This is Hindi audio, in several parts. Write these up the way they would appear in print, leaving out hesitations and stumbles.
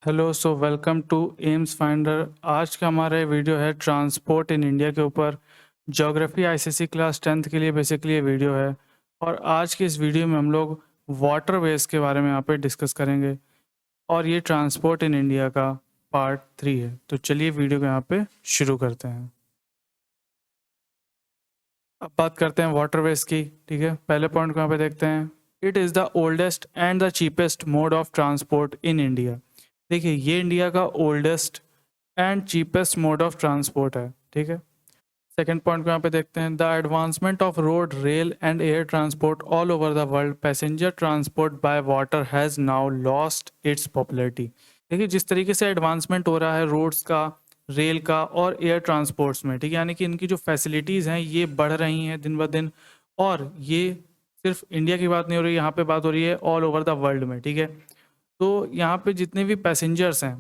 Hello so welcome to Aims Finder. आज का हमारा ये वीडियो है ट्रांसपोर्ट इन इंडिया के ऊपर। ज्योग्राफी आईसीएसई क्लास 10th के लिए बेसिकली ये वीडियो है। और आज की इस वीडियो में हम लोग वाटरवेज के बारे में यहाँ पे डिस्कस करेंगे और ये ट्रांसपोर्ट इन इंडिया का पार्ट 3 है। तो चलिए वीडियो को यहाँ पे शुरू करते हैं। अब बात करते हैं वाटरवेज की। ठीक है, पहले पॉइंट को यहाँ पे देखते हैं। It is the oldest and the cheapest mode of transport in India. देखिए, ये इंडिया का oldest and cheapest mode of transport है। ठीक है, सेकेंड पॉइंट को यहाँ पे देखते हैं। The advancement of road, rail and air transport all over the world, passenger transport by water has now lost its popularity. देखिए, जिस तरीके से एडवांसमेंट हो रहा है रोड्स का, रेल का और एयर ट्रांसपोर्ट्स में, ठीक है, यानी कि इनकी जो फैसिलिटीज़ हैं ये बढ़ रही हैं दिन ब दिन। और ये सिर्फ इंडिया की बात नहीं हो रही, यहाँ पे बात हो रही है ऑल ओवर द वर्ल्ड में। ठीक है, तो यहाँ पे जितने भी पैसेंजर्स हैं,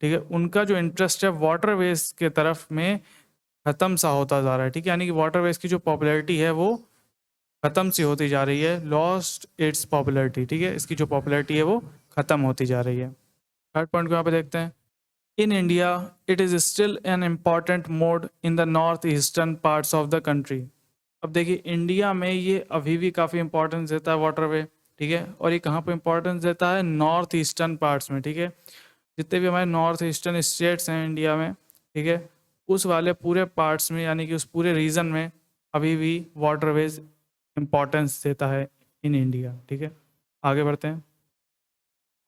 ठीक है, उनका जो इंटरेस्ट है वाटरवेज के तरफ में ख़त्म सा होता जा रहा है। ठीक है, यानी कि वाटरवेज की जो पॉपुलैरिटी है वो ख़त्म सी होती जा रही है, लॉस्ट इट्स पॉपुलैरिटी। ठीक है, इसकी जो पॉपुलैरिटी है वो ख़त्म होती जा रही है। थर्ड पॉइंट को यहाँ पे देखते हैं। In India it is still an important mode in the north eastern parts of the country. अब देखिए, इंडिया में ये अभी भी काफ़ी इंपॉर्टेंस देता है वाटरवे। ठीक है, और ये कहाँ पे इंपॉर्टेंस देता है? नॉर्थ ईस्टर्न पार्ट्स में। ठीक है, जितने भी हमारे नॉर्थ ईस्टर्न स्टेट्स हैं इंडिया में, ठीक है, उस वाले पूरे पार्ट्स में, यानी कि उस पूरे रीजन में अभी भी वाटरवेज इंपॉर्टेंस देता है इन इंडिया। ठीक है, आगे बढ़ते हैं।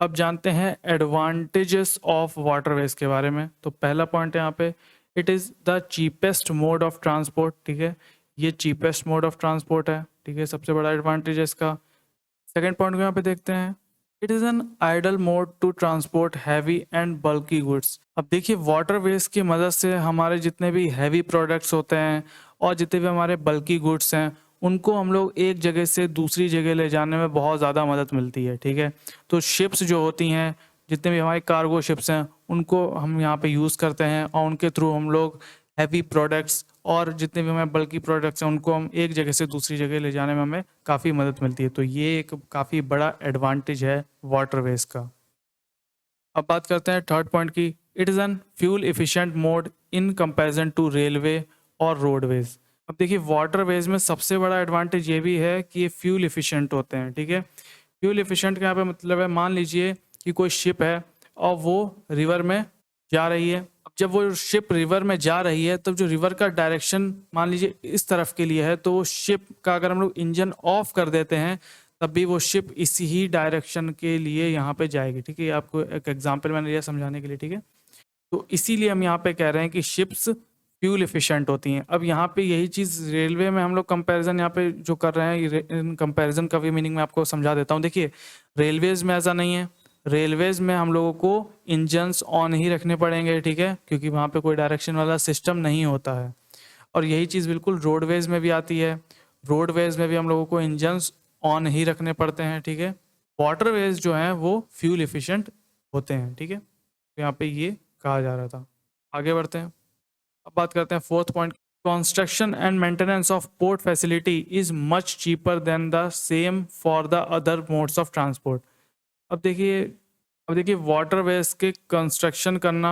अब जानते हैं एडवांटेजेस ऑफ वाटरवेज के बारे में। तो पहला पॉइंट है यहाँ पे, it is the cheapest mode of transport. ठीक है, ये चीपेस्ट मोड ऑफ ट्रांसपोर्ट है। ठीक है, सबसे बड़ा एडवांटेज है इसका। सेकेंड पॉइंट को यहाँ पे देखते हैं। It is an ideal mode to transport heavy and bulky goods. अब देखिए, वाटरवेज की मदद से हमारे जितने भी हैवी प्रोडक्ट्स होते हैं और जितने भी हमारे बल्की गुड्स हैं, उनको हम लोग एक जगह से दूसरी जगह ले जाने में बहुत ज़्यादा मदद मिलती है। ठीक है, तो शिप्स जो होती हैं, जितने भी हमारे कार्गो शिप्स हैं, उनको हम यहाँ पे यूज़ करते हैं और उनके थ्रू हम लोग हैवी प्रोडक्ट्स और जितने भी हमारे बल्की प्रोडक्ट्स हैं उनको हम एक जगह से दूसरी जगह ले जाने में हमें काफ़ी मदद मिलती है। तो ये एक काफ़ी बड़ा एडवांटेज है वाटरवेज का। अब बात करते हैं थर्ड पॉइंट की। It is an fuel efficient mode in comparison to railway और रोडवेज। अब देखिए, वाटरवेज में सबसे बड़ा एडवांटेज ये भी है कि ये फ्यूल एफिशिएंट होते हैं। ठीक है, फ्यूल एफिशिएंट का यहाँ पे मतलब है, मान लीजिए कि कोई शिप है और वो रिवर में जा रही है। अब जब वो शिप रिवर में जा रही है, तब जो रिवर का डायरेक्शन मान लीजिए इस तरफ के लिए है, तो वो शिप का अगर हम लोग इंजन ऑफ कर देते हैं, तब भी वो शिप इसी ही डायरेक्शन के लिए यहाँ पे जाएगी। ठीक है, ये आपको एक एग्जांपल मैंने लिया समझाने के लिए। ठीक है, तो इसीलिए हम यहाँ पे कह रहे हैं कि शिप्स फ्यूल एफिशिएंट होती हैं। अब यहाँ पे यही चीज़ रेलवे में हम लोग कंपैरिजन यहाँ पे जो कर रहे हैं, इन कंपैरिजन का भी मीनिंग मैं आपको समझा देता हूँ। देखिए, रेलवेज में ऐसा नहीं है। रेलवेज में हम लोगों को इंजन्स ऑन ही रखने पड़ेंगे। ठीक है, क्योंकि वहाँ पे कोई डायरेक्शन वाला सिस्टम नहीं होता है। और यही चीज़ बिल्कुल रोडवेज में भी आती है। रोडवेज में भी हम लोगों को इंजन्स ऑन ही रखने पड़ते हैं। ठीक है, वाटरवेज जो हैं वो फ्यूल एफिशिएंट होते हैं। ठीक है, तो यहाँ पे ये कहा जा रहा था। आगे बढ़ते हैं। अब बात करते हैं fourth point. Construction and maintenance of port facility is much cheaper than the same for the other modes of transport. अब देखिए अब देखिए वाटरवेज के कंस्ट्रक्शन करना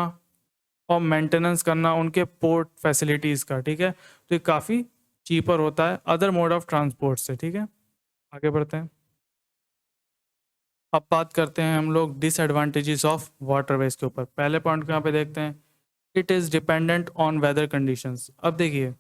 और मेंटेनेंस करना उनके पोर्ट फैसिलिटीज़ का, ठीक है, तो ये काफ़ी चीपर होता है अदर मोड ऑफ ट्रांसपोर्ट से। ठीक है, आगे बढ़ते हैं। अब बात करते हैं हम लोग डिसएडवांटेजेस ऑफ वाटरवेज के ऊपर। पहले पॉइंट को यहाँ पे देखते हैं। It is dependent on whether conditions. अब देखिए,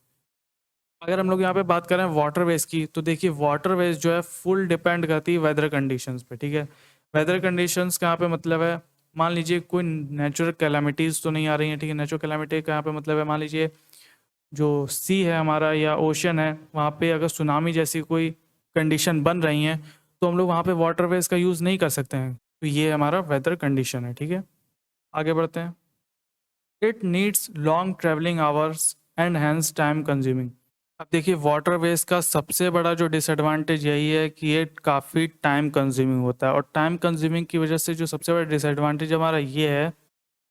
अगर हम लोग यहाँ पे बात करें वाटरवेज की, तो देखिए वाटरवेज जो है फुल डिपेंड करती है वेदर कंडीशंस पे। ठीक है, वेदर कंडीशंस का यहाँ पे मतलब है, मान लीजिए कोई नेचुरल कैलामिटीज़ तो नहीं आ रही हैं। ठीक है, नेचुरल कैलामिटी का यहाँ पे मतलब है, मान लीजिए जो सी है हमारा या ओशन है, वहाँ पे अगर सुनामी जैसी कोई कंडीशन बन रही हैं, तो हम लोग वहाँ पे वाटरवेज का यूज़ नहीं कर सकते हैं। तो ये हमारा वेदर कंडीशन है। ठीक है, आगे बढ़ते हैं। It needs long travelling hours and hence time consuming. अब देखिए, वाटरवेज का सबसे बड़ा जो डिसएडवांटेज यही है कि ये काफ़ी टाइम कंज्यूमिंग होता है। और टाइम कंज्यूमिंग की वजह से जो सबसे बड़ा डिसएडवांटेज हमारा ये है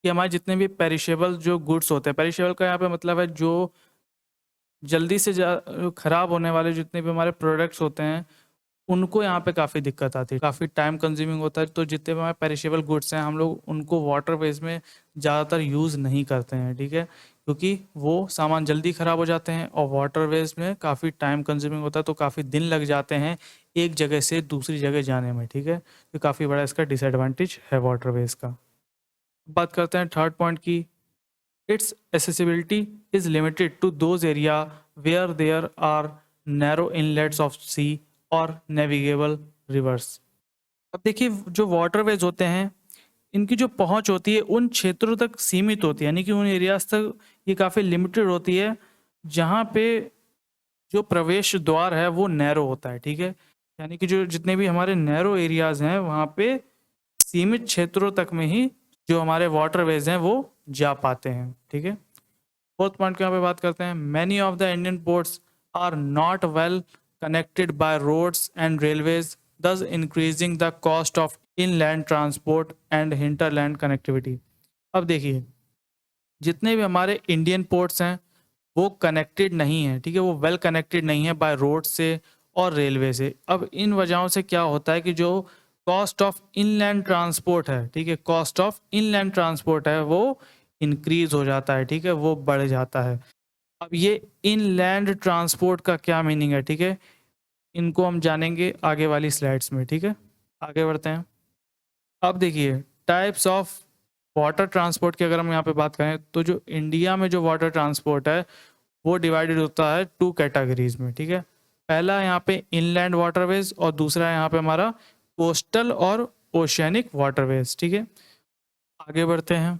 कि हमारे जितने भी पेरिशेबल जो गुड्स होते हैं, पेरिशेबल का यहाँ पे मतलब है जो जल्दी से ख़राब होने वाले जितने भी हमारे प्रोडक्ट्स होते हैं, उनको यहाँ पे काफ़ी दिक्कत आती है, काफ़ी टाइम कंज्यूमिंग होता है। तो जितने भी हमारे पेरिशेबल गुड्स हैं हम लोग उनको वाटरवेज में ज़्यादातर यूज़ नहीं करते हैं, ठीक है, क्योंकि वो सामान जल्दी ख़राब हो जाते हैं और वाटरवेज में काफ़ी टाइम कंज्यूमिंग होता है, तो काफ़ी दिन लग जाते हैं एक जगह से दूसरी जगह जाने में, ठीक है। तो काफ़ी बड़ा इसका डिसएडवांटेज है वाटरवेज का। बात करते हैं थर्ड पॉइंट की। It's accessibility is limited to those area where there are narrow inlets of sea or navigable rivers। अब देखिए जो वाटरवेज होते हैं इनकी जो पहुंच होती है उन क्षेत्रों तक सीमित होती है, यानी कि उन एरियाज तक ये काफ़ी लिमिटेड होती है जहाँ पे जो प्रवेश द्वार है वो नैरो होता है, ठीक है। यानी कि जो जितने भी हमारे नैरो एरियाज हैं वहाँ पे सीमित क्षेत्रों तक में ही जो हमारे वाटरवेज हैं वो जा पाते हैं, ठीक है। फोर्थ पॉइंट की यहाँ पे बात करते हैं। Many of the Indian ports are not well connected by roads and railways, thus increasing the cost of inland transport and hinterland connectivity। अब देखिए जितने भी हमारे इंडियन पोर्ट्स हैं वो कनेक्टेड नहीं है, ठीक है, वो वेल कनेक्टेड नहीं है बाय रोड से और रेलवे से। अब इन वजहों से क्या होता है कि जो कॉस्ट ऑफ इनलैंड ट्रांसपोर्ट है, ठीक है, कॉस्ट ऑफ इनलैंड ट्रांसपोर्ट है वो इंक्रीज हो जाता है, ठीक है, वो बढ़ जाता है। अब ये इनलैंड ट्रांसपोर्ट का क्या मीनिंग है, ठीक है, इनको हम जानेंगे आगे वाली स्लाइड्स में, ठीक है। आगे बढ़ते हैं। अब देखिए टाइप्स ऑफ वाटर ट्रांसपोर्ट की अगर हम यहाँ पे बात करें तो जो इंडिया में जो वाटर ट्रांसपोर्ट है वो डिवाइडेड होता है 2 कैटेगरीज में, ठीक है। पहला यहाँ पे इनलैंड वाटरवेज और दूसरा यहाँ पे हमारा कोस्टल और ओशियनिक वाटरवेज, ठीक है। आगे बढ़ते हैं।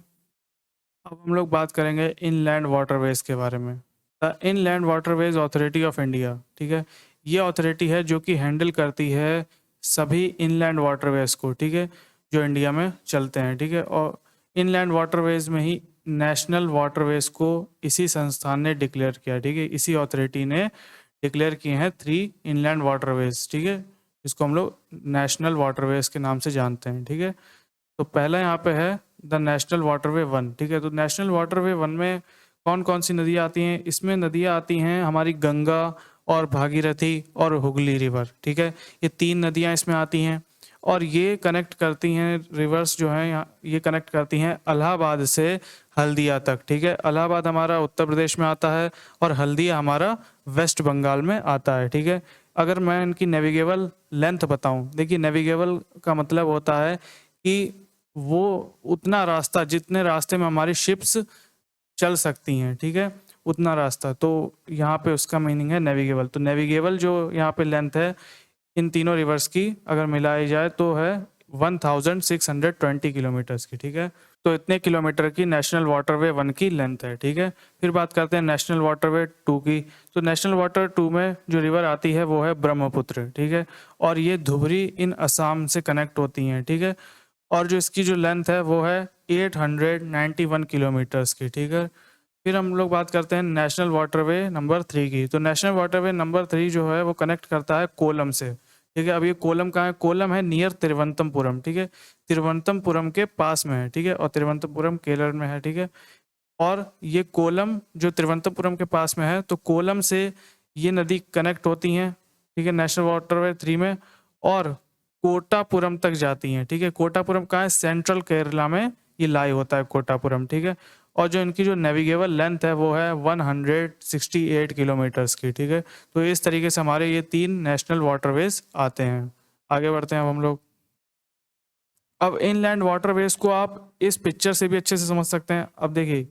अब हम लोग बात करेंगे इनलैंड वाटरवेज के बारे में। The inland waterways authority of India, ठीक है, ये अथॉरिटी है जो कि हैंडल करती है सभी इनलैंड वाटरवेज को, ठीक है, जो इंडिया में चलते हैं, ठीक है। और इनलैंड वाटरवेज में ही नेशनल वाटरवेज को इसी संस्थान ने डिक्लेयर किया, ठीक है, इसी अथॉरिटी ने डिक्लेयर किए हैं 3 इनलैंड वाटरवेज, ठीक है, जिसको हम लोग नेशनल वाटरवेज के नाम से जानते हैं, ठीक है। तो पहला यहाँ पे है द नेशनल वाटरवे 1, ठीक है। तो नेशनल वाटरवे 1 में कौन कौन सी नदियाँ आती हैं? इसमें नदियाँ आती हैं हमारी गंगा और भागीरथी और हुगली रिवर, ठीक है, ये 3 नदियाँ इसमें आती हैं और ये कनेक्ट करती हैं, रिवर्स जो है यहाँ ये कनेक्ट करती हैं इलाहाबाद से हल्दिया तक, ठीक है। इलाहाबाद हमारा उत्तर प्रदेश में आता है और हल्दिया हमारा वेस्ट बंगाल में आता है, ठीक है। अगर मैं इनकी नेविगेबल लेंथ बताऊं, देखिए नेविगेबल का मतलब होता है कि वो उतना रास्ता जितने रास्ते में हमारी शिप्स चल सकती हैं, ठीक है, उतना रास्ता, तो यहाँ पे उसका मीनिंग है नेविगेबल। तो नेविगेबल जो यहाँ पे लेंथ है इन तीनों रिवर्स की अगर मिलाई जाए तो है 1620 किलोमीटर्स की, ठीक है। तो इतने किलोमीटर की नेशनल वाटरवे 1 की लेंथ है, ठीक है। फिर बात करते हैं नेशनल वाटरवे 2 की। तो नेशनल वाटर 2 में जो रिवर आती है वो है ब्रह्मपुत्र, ठीक है, और ये धुबरी इन असम से कनेक्ट होती हैं, ठीक है। और जो इसकी जो लेंथ है वो है 891 किलोमीटर्स की, ठीक है। फिर हम लोग बात करते हैं नेशनल वाटरवे नंबर 3 की। तो नेशनल वाटरवे नंबर 3 जो है वो कनेक्ट करता है कोलम से, ठीक है। अब ये कोलम कहाँ है? कोलम है नियर तिरुवनंतपुरम, ठीक है, तिरुवनंतपुरम के पास में है, ठीक है, और तिरुवनंतपुरम केरल में है, ठीक है। और ये कोलम जो तिरुवनंतपुरम के पास में है, तो कोलम से ये नदी कनेक्ट होती हैं, ठीक है, नेशनल वाटरवे 3 में, और कोटापुरम तक जाती हैं, ठीक है। कोटापुरम कहाँ है? सेंट्रल केरला में ये लाई होता है कोटापुरम, ठीक है। और जो इनकी जो नेविगेबल लेंथ है वो है 168 किलोमीटर्स की, ठीक है। तो इस तरीके से हमारे ये 3 नेशनल वाटरवेज आते हैं। आगे बढ़ते हैं अब हम लोग। अब इनलैंड वाटरवेज को आप इस पिक्चर से भी अच्छे से समझ सकते हैं। अब देखिए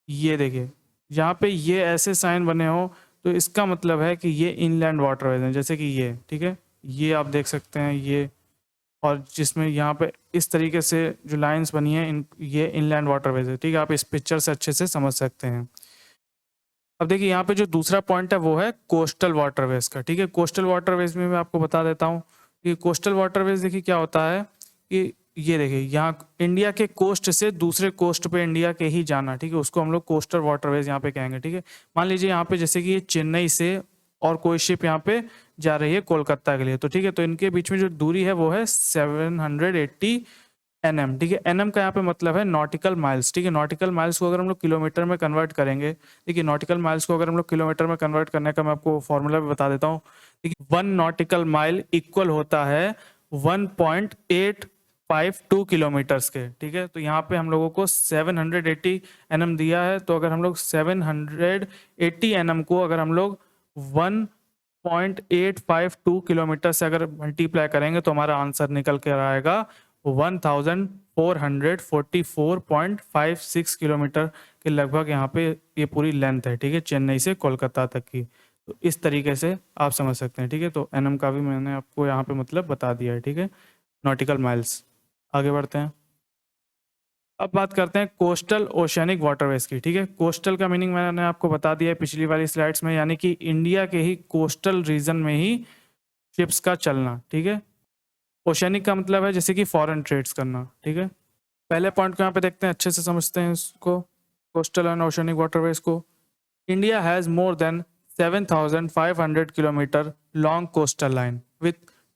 ये देखिए यहाँ पे ये ऐसे साइन बने हो तो इसका मतलब है कि ये इनलैंड वाटरवेज हैं, जैसे कि ये, ठीक है, ये आप देख सकते हैं ये, और जिसमें यहाँ पे इस तरीके से जो लाइंस बनी है ये इनलैंड वाटरवेज है, ठीक है, आप इस पिक्चर से अच्छे से समझ सकते हैं। अब देखिए यहाँ पे जो दूसरा पॉइंट है वो है कोस्टल वाटरवेज का, ठीक है। कोस्टल वाटरवेज में मैं आपको बता देता हूँ कि कोस्टल वाटरवेज देखिए क्या होता है कि ये देखिए यहाँ इंडिया के कोस्ट से दूसरे कोस्ट पे इंडिया के ही जाना, ठीक है, उसको हम लोग कोस्टल वाटरवेज यहाँ पे कहेंगे, ठीक है। मान लीजिए यहाँ पे जैसे कि ये चेन्नई से और कोई शिप यहाँ पे जा रही है कोलकाता के लिए, तो ठीक है, तो इनके बीच में जो दूरी है वो है 780 एनएम, ठीक है। एनएम का यहाँ पे मतलब है नॉटिकल माइल्स, ठीक है। नॉटिकल माइल्स को अगर हम लोग किलोमीटर में कन्वर्ट करेंगे, देखिए नॉटिकल माइल्स को अगर हम लोग किलोमीटर में कन्वर्ट करने का मैं आपको फॉर्मूला भी बता देता हूँ। 1 नॉटिकल माइल इक्वल होता है 1.852 किलोमीटर्स के, ठीक है। तो यहाँ पे हम लोगों को 780 एनएम दिया है, तो अगर हम लोग 780 एनएम को अगर हम लोग 1.852 किलोमीटर से अगर मल्टीप्लाई करेंगे तो हमारा आंसर निकल कर आएगा 1444.56 किलोमीटर के लगभग यहाँ पे ये पूरी लेंथ है, ठीक है, चेन्नई से कोलकाता तक की। तो इस तरीके से आप समझ सकते हैं, ठीक है। तो एनएम का भी मैंने आपको यहाँ पे मतलब बता दिया है, ठीक है, नॉटिकल माइल्स। आगे बढ़ते हैं। अब बात करते हैं कोस्टल ओशियनिक वाटरवेज की, ठीक है। कोस्टल का मीनिंग मैंने आपको बता दिया है पिछली वाली स्लाइड्स में, यानी कि इंडिया के ही कोस्टल रीजन में ही शिप्स का चलना, ठीक है। ओशियनिक का मतलब है जैसे कि फॉरेन ट्रेड्स करना, ठीक है। पहले पॉइंट को यहाँ पे देखते हैं, अच्छे से समझते हैं इसको, कोस्टल एंड ओशियनिक वाटरवेज को। India has more than 7,500 kilometre long coastal line with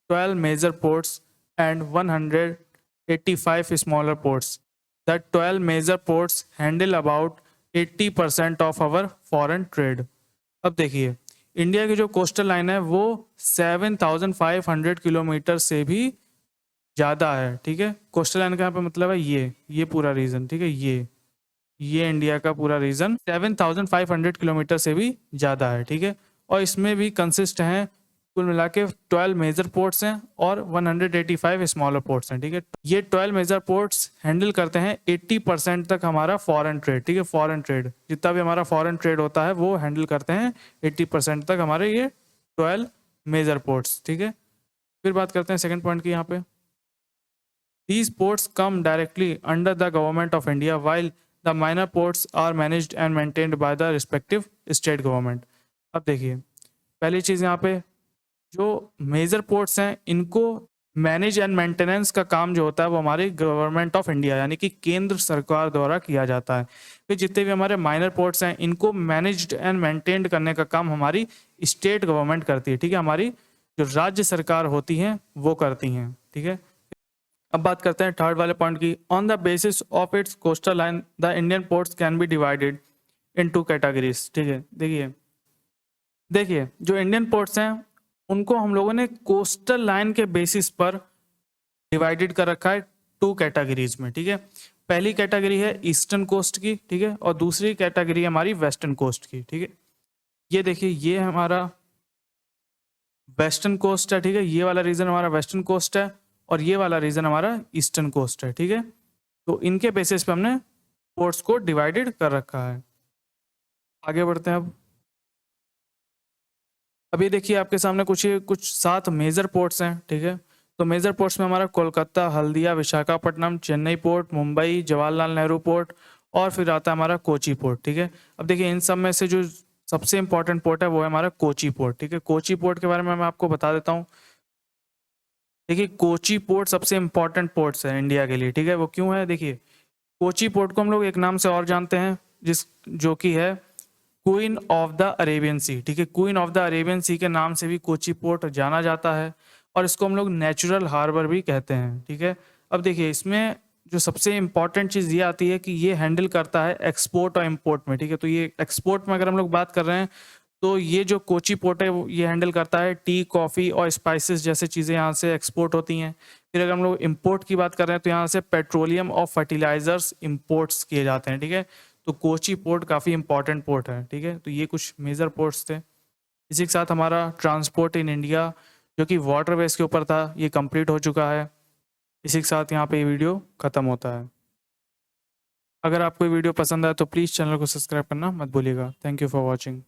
12 major ports and 185 smaller ports. The 12 major ports handle about 80% of our foreign trade. अब देखिए, इंडिया की जो कोस्टल लाइन है वो 7,500 किलोमीटर से भी ज़्यादा है, ठीक है। कोस्टल लाइन का यहाँ पे मतलब है ये पूरा रीजन, ठीक है। ये इंडिया का पूरा रीजन 7,500 किलोमीटर से भी ज़्यादा है, ठीक है। और इसमें भी कंसिस्ट हैं कुल मिला के 12 मेजर पोर्ट्स हैं और 185 स्मॉलर पोर्ट्स हैं, ठीक है। ये 12 मेजर पोर्ट्स हैंडल करते हैं 80% तक हमारा फॉरेन ट्रेड, ठीक है। फॉरेन ट्रेड जितना भी हमारा फॉरेन ट्रेड होता है वो हैंडल करते हैं 80% तक हमारे ये 12 मेजर पोर्ट्स, ठीक है। फिर बात करते हैं सेकेंड पॉइंट की यहाँ पे। These ports come directly under the government of India while the minor ports are managed and maintained by the respective state government. अब देखिए, पहली चीज़ यहाँ पे जो मेजर पोर्ट्स हैं इनको मैनेज एंड मेंटेनेंस का काम जो होता है वो हमारी गवर्नमेंट ऑफ इंडिया यानी कि केंद्र सरकार द्वारा किया जाता है। फिर जितने भी हमारे माइनर पोर्ट्स हैं इनको मैनेज्ड एंड मेंटेन्ड करने का काम हमारी स्टेट गवर्नमेंट करती है, ठीक है। हमारी जो राज्य सरकार होती हैं वो करती हैं, ठीक है। अब बात करते हैं थर्ड वाले पॉइंट की। On the basis of its coastal line the Indian ports can be divided in 2 categories, ठीक है। देखिए जो इंडियन पोर्ट्स हैं उनको हम लोगों ने कोस्टल लाइन के बेसिस पर डिवाइडेड कर रखा है 2 कैटेगरीज में, ठीक है। पहली कैटेगरी है ईस्टर्न कोस्ट की, ठीक है, और दूसरी कैटेगरी है हमारी वेस्टर्न कोस्ट की, ठीक है। ये देखिए ये हमारा वेस्टर्न कोस्ट है, ठीक है। ये वाला रीजन हमारा वेस्टर्न कोस्ट है और ये वाला रीजन हमारा ईस्टर्न कोस्ट है, ठीक है। तो इनके बेसिस पे हमने पोर्ट्स को डिवाइडेड कर रखा है। आगे बढ़ते हैं। अब ये देखिए आपके सामने कुछ 7 मेजर पोर्ट्स हैं, ठीक है। तो मेजर पोर्ट्स में हमारा कोलकाता, हल्दिया, विशाखापट्टनम, चेन्नई पोर्ट, मुंबई, जवाहरलाल नेहरू पोर्ट और फिर आता है हमारा कोची पोर्ट, ठीक है। अब देखिए इन सब में से जो सबसे इंपॉर्टेंट पोर्ट है वो है हमारा कोची पोर्ट, ठीक है। कोची पोर्ट के बारे में मैं आपको बता देता हूँ। देखिए कोची पोर्ट सबसे इंपॉर्टेंट पोर्ट्स है इंडिया के लिए, ठीक है। वो क्यों है, देखिए कोची पोर्ट को हम लोग एक नाम से और जानते हैं जो कि है क्वीन ऑफ द अरेबियन सी, ठीक है। क्वीन ऑफ द अरेबियन सी के नाम से भी कोची पोर्ट जाना जाता है और इसको हम लोग नेचुरल हार्बर भी कहते हैं, ठीक है। अब देखिए इसमें जो सबसे इंपॉर्टेंट चीज़ ये आती है कि ये हैंडल करता है एक्सपोर्ट और इम्पोर्ट में, ठीक है। तो ये एक्सपोर्ट में अगर हम लोग बात कर रहे हैं तो ये जो कोची पोर्ट है ये हैंडल करता है टी, कॉफ़ी और स्पाइसेस जैसे चीज़ें यहाँ से एक्सपोर्ट होती हैं। फिर अगर हम लोग इम्पोर्ट की बात कर रहे हैं तो यहाँ से पेट्रोलियम और फर्टिलाइजर्स इम्पोर्ट्स किए जाते हैं, ठीक है। तो कोची पोर्ट काफ़ी इंपॉर्टेंट पोर्ट है, ठीक है। तो ये कुछ मेजर पोर्ट्स थे। इसी के साथ हमारा ट्रांसपोर्ट इन इंडिया जो कि वाटरवेज के ऊपर था ये कंप्लीट हो चुका है। इसी के साथ यहाँ पे ये वीडियो ख़त्म होता है। अगर आपको ये वीडियो पसंद आए तो प्लीज़ चैनल को सब्सक्राइब करना मत भूलिएगा। Thank you for watching.